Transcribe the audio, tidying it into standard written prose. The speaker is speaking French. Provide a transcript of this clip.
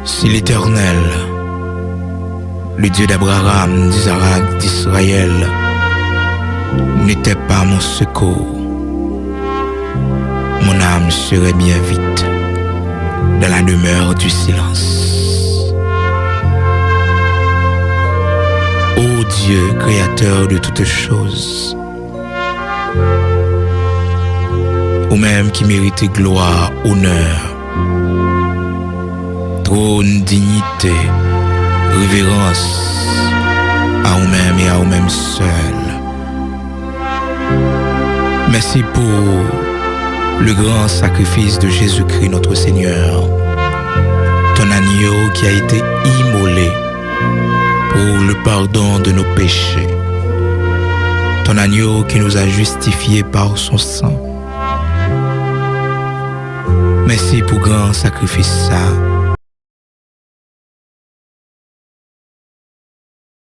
Si l'Éternel, le Dieu d'Abraham, d'Isaac, d'Israël, n'était pas mon secours, mon âme serait bien vite dans la demeure du silence. Ô Dieu, créateur de toutes choses, ou même qui mérite gloire, honneur, trône, dignité, révérence, à vous-même et à vous-même seul. Merci pour le grand sacrifice de Jésus-Christ notre Seigneur, ton agneau qui a été immolé pour le pardon de nos péchés, ton agneau qui nous a justifiés par son sang. Merci pour grand sacrifice ça.